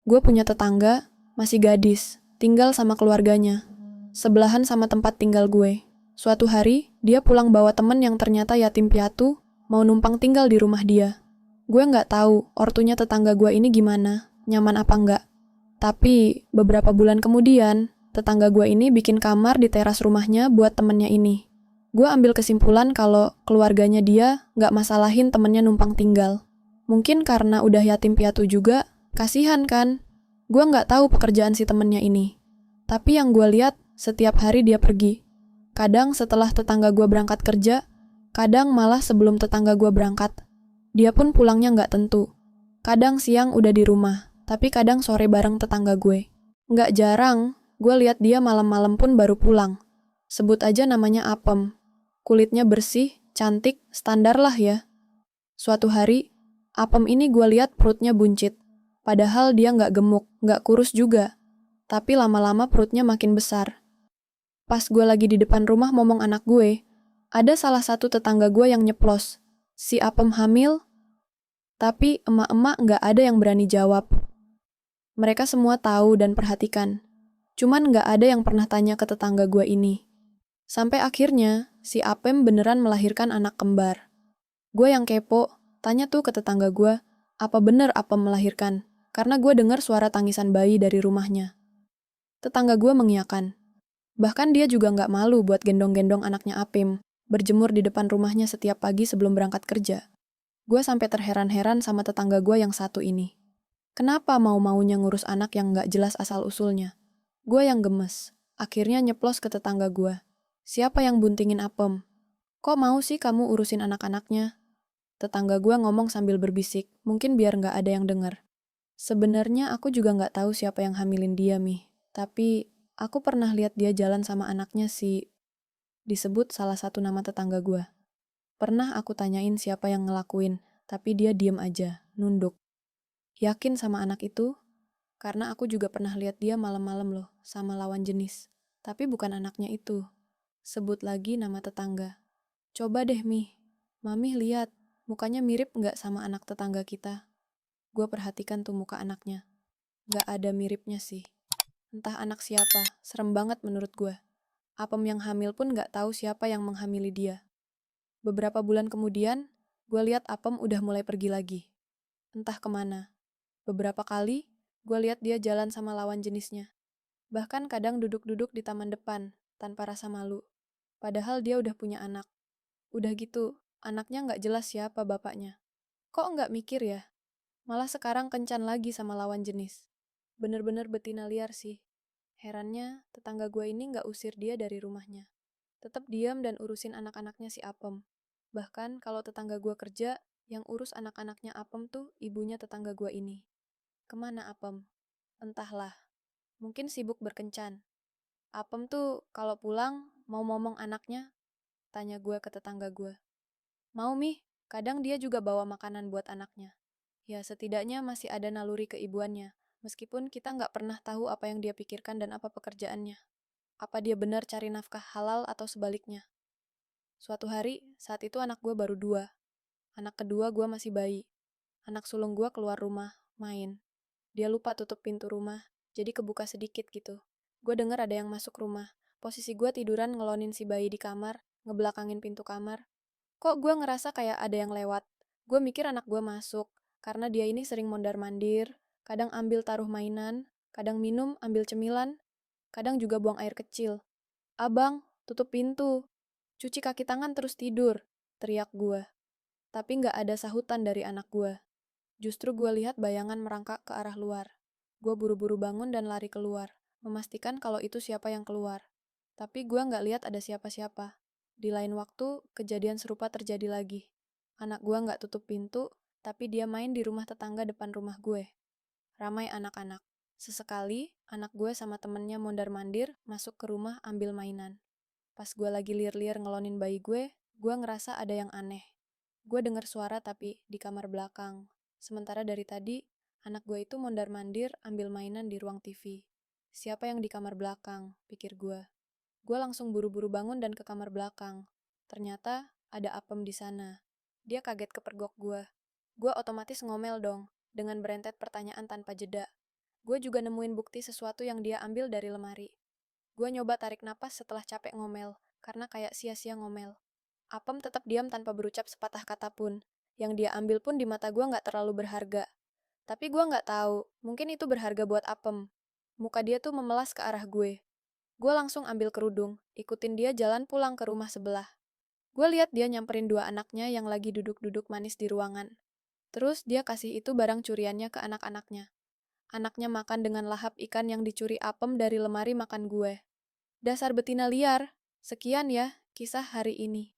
Gue punya tetangga, masih gadis, tinggal sama keluarganya. Sebelahan sama tempat tinggal gue. Suatu hari, dia pulang bawa temen yang ternyata yatim piatu, mau numpang tinggal di rumah dia. Gue nggak tahu ortunya tetangga gue ini gimana, nyaman apa nggak. Tapi, beberapa bulan kemudian, tetangga gue ini bikin kamar di teras rumahnya buat temennya ini. Gue ambil kesimpulan kalau keluarganya dia nggak masalahin temennya numpang tinggal. Mungkin karena udah yatim piatu juga, kasihan kan? Gue nggak tahu pekerjaan si temennya ini. Tapi yang gue lihat, setiap hari dia pergi. Kadang setelah tetangga gue berangkat kerja, kadang malah sebelum tetangga gue berangkat. Dia pun pulangnya nggak tentu. Kadang siang udah di rumah, tapi kadang sore bareng tetangga gue. Nggak jarang, gue lihat dia malam-malam pun baru pulang. Sebut aja namanya Apem. Kulitnya bersih, cantik, standar lah ya. Suatu hari, Apem ini gue lihat perutnya buncit. Padahal dia nggak gemuk, nggak kurus juga. Tapi lama-lama perutnya makin besar. Pas gue lagi di depan rumah ngomong anak gue, ada salah satu tetangga gue yang nyeplos. Si Apem hamil, tapi emak-emak nggak ada yang berani jawab. Mereka semua tahu dan perhatikan. Cuman nggak ada yang pernah tanya ke tetangga gue ini. Sampai akhirnya, si Apem beneran melahirkan anak kembar. Gue yang kepo, tanya tuh ke tetangga gue, apa bener Apem melahirkan? Karena gue dengar suara tangisan bayi dari rumahnya. Tetangga gue mengiyakan. Bahkan dia juga nggak malu buat gendong-gendong anaknya Apem, berjemur di depan rumahnya setiap pagi sebelum berangkat kerja. Gue sampai terheran-heran sama tetangga gue yang satu ini. Kenapa mau-maunya ngurus anak yang nggak jelas asal-usulnya? Gue yang gemes. Akhirnya nyeplos ke tetangga gue. Siapa yang buntingin Apem? Kok mau sih kamu urusin anak-anaknya? Tetangga gue ngomong sambil berbisik, mungkin biar nggak ada yang denger. Sebenarnya aku juga nggak tahu siapa yang hamilin dia, Mi. Tapi aku pernah lihat dia jalan sama anaknya disebut salah satu nama tetangga gue. Pernah aku tanyain siapa yang ngelakuin, tapi dia diem aja, nunduk. Yakin sama anak itu? Karena aku juga pernah lihat dia malam-malam loh, sama lawan jenis. Tapi bukan anaknya itu. Sebut lagi nama tetangga. Coba deh, Mi. Mami lihat, mukanya mirip nggak sama anak tetangga kita? Gue perhatikan tuh muka anaknya. Nggak ada miripnya sih. Entah anak siapa, serem banget menurut gue. Apem yang hamil pun nggak tahu siapa yang menghamili dia. Beberapa bulan kemudian, gue lihat Apem udah mulai pergi lagi. Entah kemana. Beberapa kali, gue lihat dia jalan sama lawan jenisnya. Bahkan kadang duduk-duduk di taman depan, tanpa rasa malu. Padahal dia udah punya anak. Udah gitu, anaknya nggak jelas siapa bapaknya. Kok nggak mikir ya? Malah sekarang kencan lagi sama lawan jenis. Bener-bener betina liar sih. Herannya, tetangga gue ini nggak usir dia dari rumahnya. Tetap diam dan urusin anak-anaknya si Apem. Bahkan kalau tetangga gue kerja, yang urus anak-anaknya Apem tuh ibunya tetangga gue ini. Kemana Apem? Entahlah. Mungkin sibuk berkencan. Apem tuh kalau pulang mau ngomong anaknya, tanya gue ke tetangga gue. Mau Mi, kadang dia juga bawa makanan buat anaknya. Ya setidaknya masih ada naluri keibuannya, meskipun kita nggak pernah tahu apa yang dia pikirkan dan apa pekerjaannya. Apa dia benar cari nafkah halal atau sebaliknya. Suatu hari, saat itu anak gue baru 2. Anak kedua gue masih bayi. Anak sulung gue keluar rumah, main. Dia lupa tutup pintu rumah, jadi kebuka sedikit gitu. Gue denger ada yang masuk rumah. Posisi gue tiduran ngelonin si bayi di kamar, ngebelakangin pintu kamar. Kok gue ngerasa kayak ada yang lewat. Gue mikir anak gue masuk, karena dia ini sering mondar-mandir, kadang ambil taruh mainan, kadang minum, ambil cemilan, kadang juga buang air kecil. Abang, tutup pintu. Cuci kaki tangan terus tidur, teriak gue. Tapi nggak ada sahutan dari anak gue. Justru gue lihat bayangan merangkak ke arah luar. Gue buru-buru bangun dan lari keluar, memastikan kalau itu siapa yang keluar. Tapi gue nggak lihat ada siapa-siapa. Di lain waktu, kejadian serupa terjadi lagi. Anak gue nggak tutup pintu, tapi dia main di rumah tetangga depan rumah gue. Ramai anak-anak. Sesekali, anak gue sama temennya mondar-mandir masuk ke rumah ambil mainan. Pas gue lagi liar-liar ngelonin bayi gue ngerasa ada yang aneh. Gue dengar suara tapi di kamar belakang. Sementara dari tadi, anak gue itu mondar-mandir ambil mainan di ruang TV. Siapa yang di kamar belakang, pikir gue. Gue langsung buru-buru bangun dan ke kamar belakang. Ternyata ada Apem di sana. Dia kaget kepergok gue. Gue otomatis ngomel dong, dengan berentet pertanyaan tanpa jeda. Gue juga nemuin bukti sesuatu yang dia ambil dari lemari. Gue nyoba tarik napas setelah capek ngomel, karena kayak sia-sia ngomel. Apem tetap diam tanpa berucap sepatah kata pun. Yang dia ambil pun di mata gue nggak terlalu berharga. Tapi gue nggak tahu, mungkin itu berharga buat Apem. Muka dia tuh memelas ke arah gue. Gue langsung ambil kerudung, ikutin dia jalan pulang ke rumah sebelah. Gue lihat dia nyamperin dua anaknya yang lagi duduk-duduk manis di ruangan. Terus dia kasih itu barang curiannya ke anak-anaknya. Anaknya makan dengan lahap ikan yang dicuri Apem dari lemari makan gue. Dasar betina liar. Sekian ya, kisah hari ini.